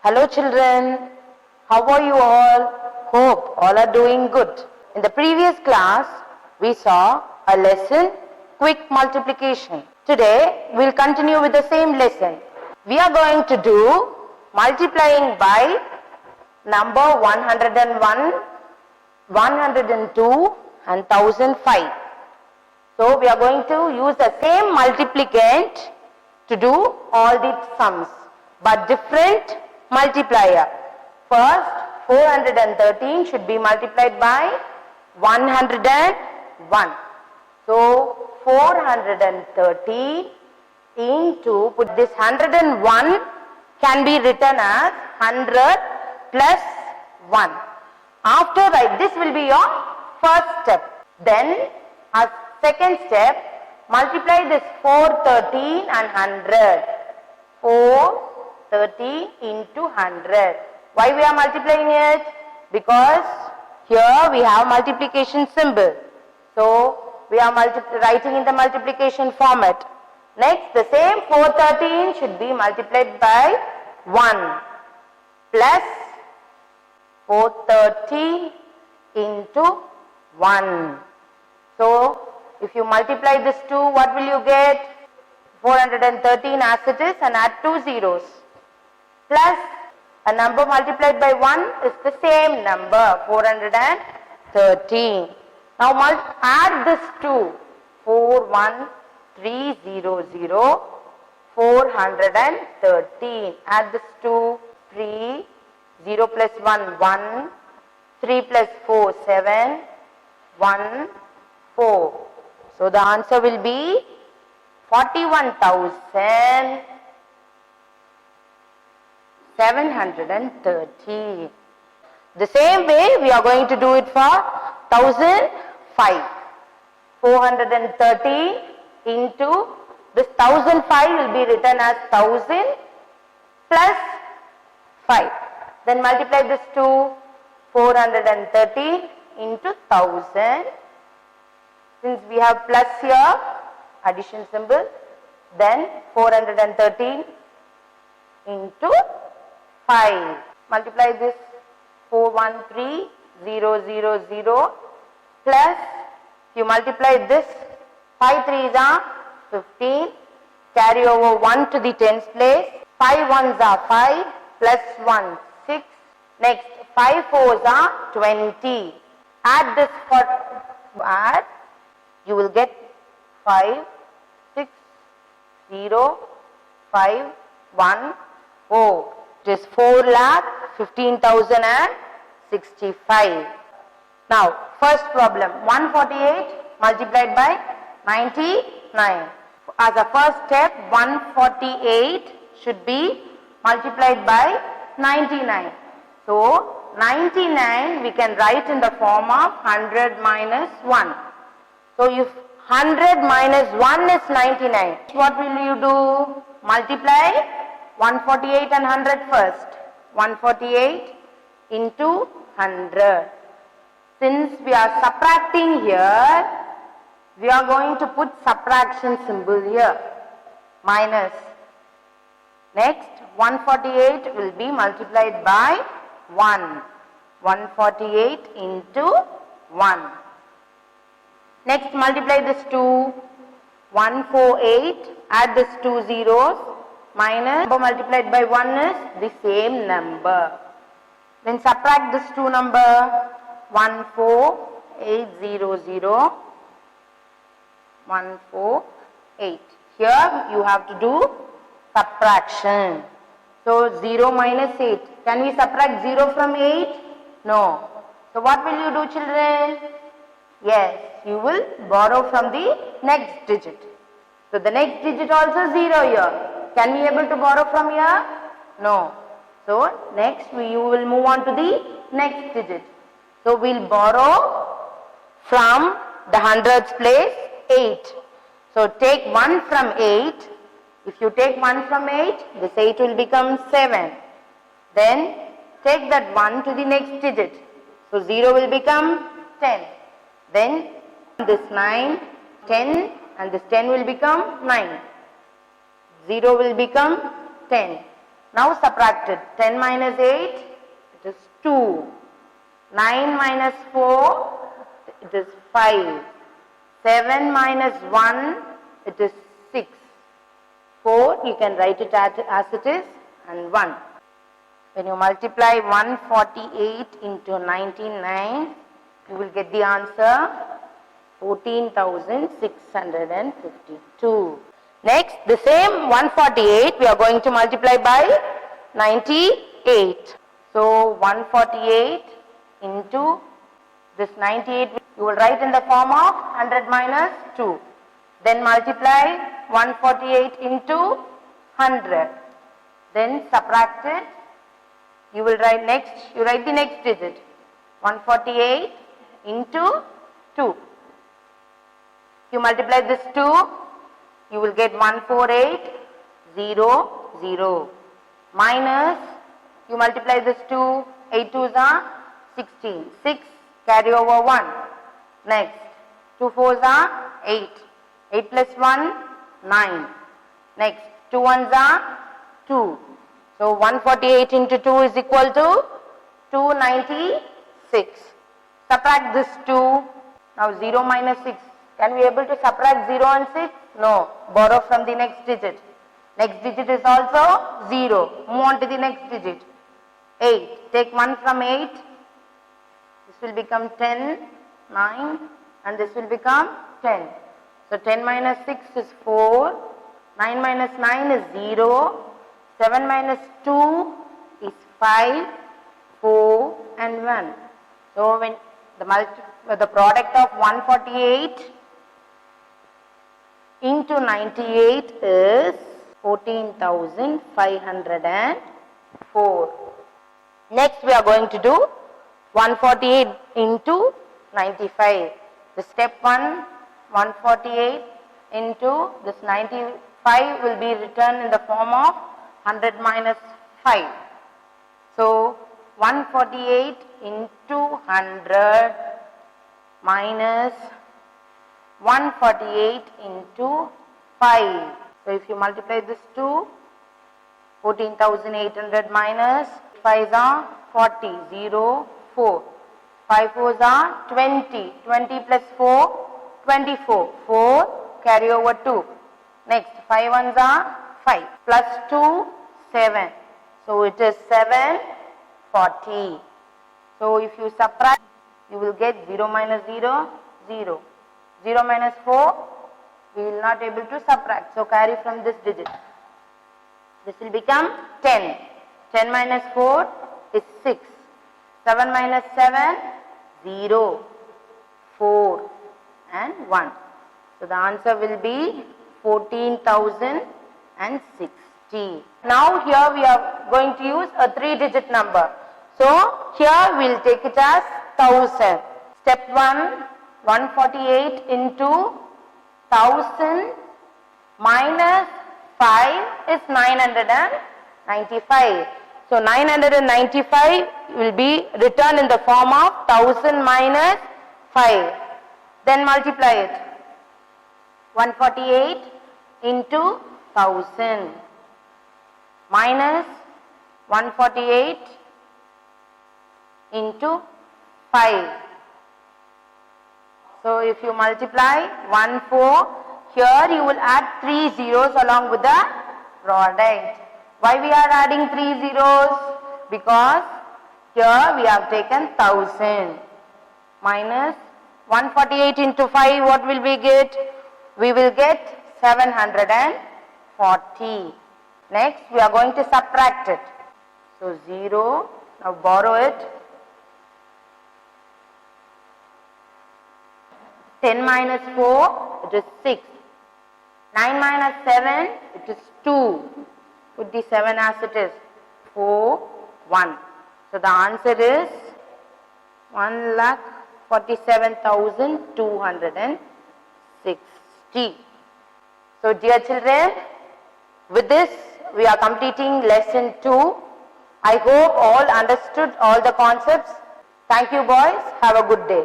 Hello children, how are you all? Hope all are doing good. In the previous class, we saw a lesson, quick multiplication. Today, we'll continue with the same lesson. We are going to do multiplying by number 101, 102 and 1005. So, we are going to use the same multiplicand to do all the sums, but different multiplier. First, 413 should be multiplied by 101. So, 430 into, put this 101 can be written as 100 plus 1. After that, this will be your first step. Then, as second step, multiply this 413 and 100. 430 into 100. Why we are multiplying it? Because here we have multiplication symbol. So, we are writing in the multiplication format. Next, the same 413 should be multiplied by 1 plus 430 into 1. So, if you multiply this 2, what will you get? 413 as it is and add 2 zeros. Plus a number multiplied by 1 is the same number, 413. Now add this 2, 41300, 413. Add this 2, 3, 0 plus 1, 1, 3 plus 4, 7, 1, 4. So the answer will be 41,730. The same way we are going to do it for 1005. 430 into this 1005 will be written as 1000 plus 5. Then multiply this to 430 into 1000. Since we have plus here, addition symbol, then 413 into 5. Multiply this 413000 plus, you multiply this, 5 3s are 15, carry over 1 to the tens place, 5 1s are 5, plus 1, 6, next 5 4s are 20, add this for, add, you will get 5, 6, 0, 5, 1, 4. It is 4,15,065. Now, first problem, 148 multiplied by 99. As a first step, 148 should be multiplied by 99. So, 99 we can write in the form of 100 minus 1. So, if 100 minus 1 is 99, what will you do? Multiply 148 and 100 first. 148 into 100. Since we are subtracting here, we are going to put subtraction symbol here. Minus. Next, 148 will be multiplied by 1. 148 into 1. Next, multiply this 2, 148, add this 2 zeros, minus, number multiplied by 1 is the same number. Then subtract this 2 number, 14800, 148. Here you have to do subtraction. So 0 minus 8. Can we subtract 0 from 8? No. So what will you do, children? Yes, you will borrow from the next digit. So the next digit also 0 here. Can we able to borrow from here? No. So next you will move on to the next digit. So we will borrow from the hundreds place 8. So take 1 from 8. If you take 1 from 8, this 8 will become 7. Then take that 1 to the next digit. So 0 will become 10. Then this 9, 10 and this 10 will become 9. 0 will become 10. Now subtract it. 10 minus 8, it is 2. 9 minus 4, it is 5. 7 minus 1, it is 6. 4, you can write it as it is, and 1. When you multiply 148 into 99, you will get the answer 14,652. Next, the same 148 we are going to multiply by 98. So 148 into this 98 you will write in the form of 100 minus 2. Then multiply 148 into 100. Then subtract it. You will write the next digit. 148 into 2. You multiply this 2, you will get 14800. Minus, you multiply this 2, 8 2s are 16. 6 carry over 1. Next, 2 4s are 8. 8 plus 1, 9. Next, 2 1s are 2. So 148 into 2 is equal to 296. Subtract this 2. Now 0 minus 6. Can we able to subtract 0 and 6? No. Borrow from the next digit. Next digit is also 0. Move on to the next digit. 8. Take 1 from 8. This will become 10, 9, and this will become 10. So 10 minus 6 is 4. 9 minus 9 is 0. 7 minus 2 is 5, 4 and 1. So when the product of 148 into 98 is 14,504. Next we are going to do 148 into 95. The step 1, 148 into this 95 will be written in the form of 100 minus 5. So 148 into 100 minus 148 into 5. So if you multiply this 2, 14,800 minus 5s are 40, 0, 4. 5 4s are 20. 20 plus 4, 24. 4 carry over 2. Next, 5 1s are 5. Plus 2, 7. So it is 740. So if you subtract, you will get 0 minus 0, 0. 0 minus 4, we will not able to subtract. So carry from this digit. This will become 10. 10 minus 4 is 6. 7 minus 7, 0, 4 and 1. So the answer will be 14,060. Now here we are going to use a 3-digit number. So here we will take it as 1000. Step 1, 148 into 1000 minus 5 is 995. So 995 will be written in the form of 1000 minus 5. Then multiply it. 148 into 1000 minus 148 into 5. So if you multiply 1 4, here you will add 3 zeros along with the product. Why we are adding 3 zeros? Because here we have taken 1000 minus 148 into 5, what will we get? We will get 740. Next we are going to subtract it. So 0, now borrow it. 10 minus 4, it is 6. 9 minus 7, it is 2. Put the 7 as it is. 4, 1. So the answer is 1,47,260. So dear children, with this we are completing lesson 2. I hope all understood all the concepts. Thank you boys. Have a good day.